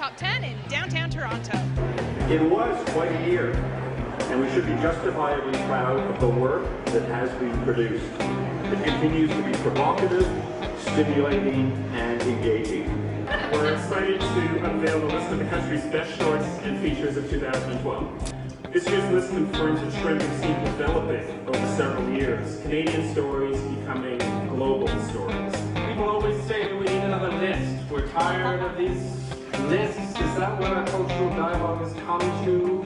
Top 10 in downtown Toronto. It was quite a year, and we should be justifiably proud of the work that has been produced. It continues to be provocative, stimulating, and engaging. We're excited to unveil the list of the country's best shorts and features of 2012. This year's list confirms a trend we've seen developing over several years, Canadian stories becoming global stories. People always say that we need another list. We're tired of these lists. Is that what our cultural dialogue has come to?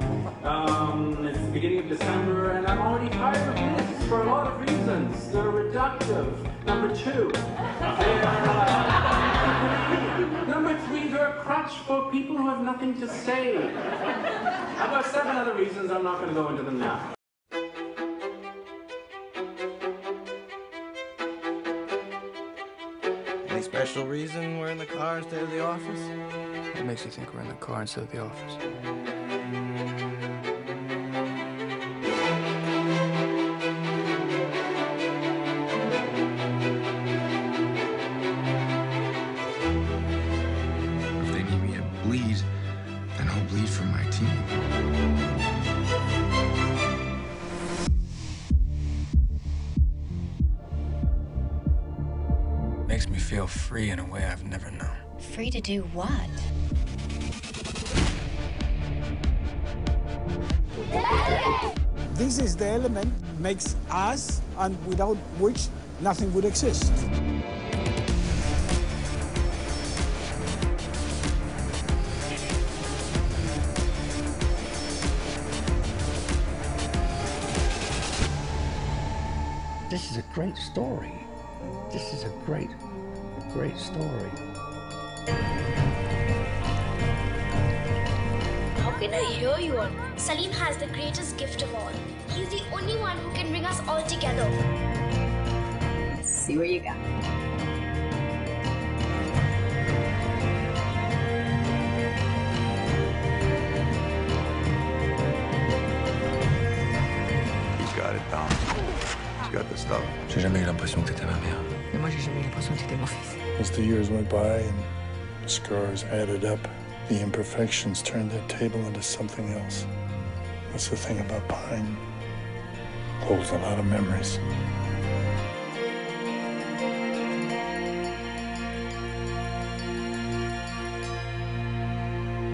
It's the beginning of December, and I'm already tired of lists for a lot of reasons. They're reductive. Number two, number three, they're a crutch for people who have nothing to say. I've got 7 other reasons. I'm not going to go into them now. Any special reason we're in the car instead of the office? What makes you think we're in the car instead of the office? If they need me to bleed, then I'll bleed for my team. Makes me feel free in a way I've never known. Free to do what? This is the element makes us, and without which nothing would exist. This is a great story. This is a great story. How can I hear you all? Salim has the greatest gift of all. He's the only one who can bring us all together. Let's see where you go. He's got it down. He's got the stuff. J'ai jamais eu l'impression que t'étais ma mère. Et moi, j'ai jamais eu l'impression que t'étais mon fils. As the years went by and the scars added up, the imperfections turned that table into something else. That's the thing about pine. Holds a lot of memories.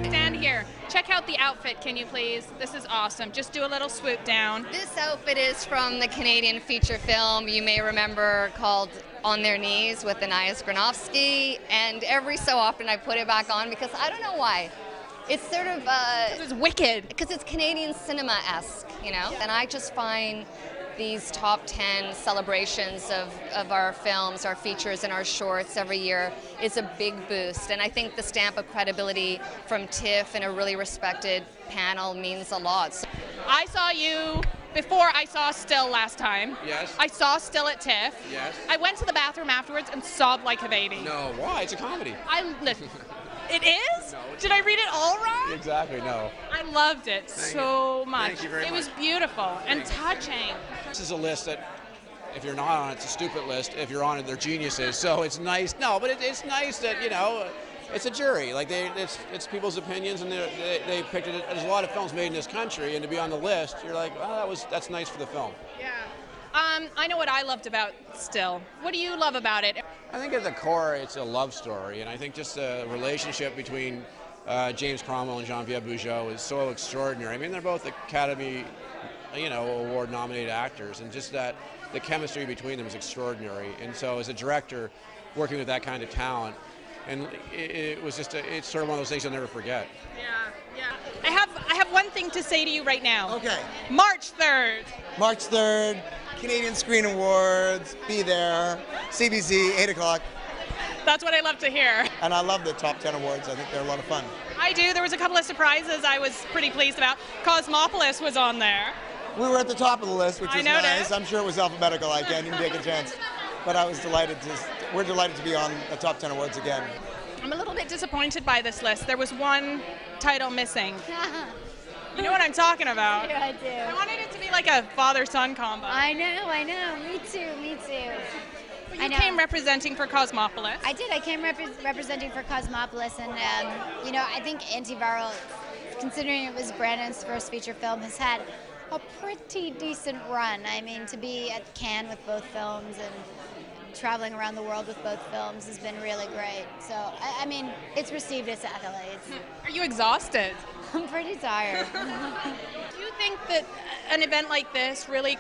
Stand here. Check out the outfit, can you please? This is awesome. Just do a little swoop down. This outfit is from the Canadian feature film you may remember called On Their Knees with Anais Granovsky, and every so often I put it back on because I don't know why. It's sort of it's wicked. Because it's Canadian cinema-esque, you know? And I just find these top 10 celebrations of our films, our features, and our shorts every year is a big boost. And I think the stamp of credibility from TIFF and a really respected panel means a lot. I saw you before I saw Still last time. Yes. I saw Still at TIFF. Yes. I went to the bathroom afterwards and sobbed like a baby. No, why? It's a comedy. It is? No, Did I read it all right? Exactly, no. I loved it so much. Thank you very much. It was beautiful and touching. This is a list that, if you're not on it, it's a stupid list. If you're on it, they're geniuses. So it's nice. No, but it's nice that, you know, it's a jury. Like, it's people's opinions, and they picked it. There's a lot of films made in this country, and to be on the list, you're like, oh, that's nice for the film. Yeah. I know what I loved about Still. What do you love about it? I think at the core, it's a love story, and I think just the relationship between James Cromwell and Geneviève Bujold is so extraordinary. I mean, they're both Academy, you know, award-nominated actors, and just that the chemistry between them is extraordinary. And so, as a director, working with that kind of talent, and it was just it's sort of one of those things you'll never forget. Yeah. I have one thing to say to you right now. Okay. March 3rd. March 3rd, Canadian Screen Awards, be there, CBC, 8 o'clock. That's what I love to hear. And I love the top 10 awards. I think they're a lot of fun. I do. There was a couple of surprises I was pretty pleased about. Cosmopolis was on there. We were at the top of the list, which was noticed. nice. I'm sure it was alphabetical. I can't even take a chance. But I was delighted we're delighted to be on the top 10 awards again. I'm a little bit disappointed by this list. There was one title missing. You know what I'm talking about? Yeah, I do. I wanted it to be like a father-son combo. I know. Me too. Well, you came representing for Cosmopolis. I did. I came representing for Cosmopolis, and you know, I think Antiviral, considering it was Brandon's first feature film, has had a pretty decent run. I mean, to be at Cannes with both films and traveling around the world with both films has been really great. So, I mean, it's received its accolades. Are you exhausted? I'm pretty tired. Do you think that an event like this really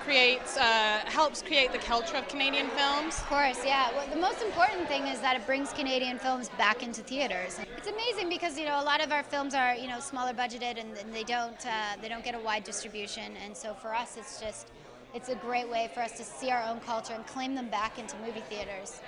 helps create the culture of Canadian films? Of course, yeah. Well, the most important thing is that it brings Canadian films back into theaters. It's amazing because, you know, a lot of our films are, you know, smaller budgeted and they don't get a wide distribution. And so for us, it's a great way for us to see our own culture and claim them back into movie theaters.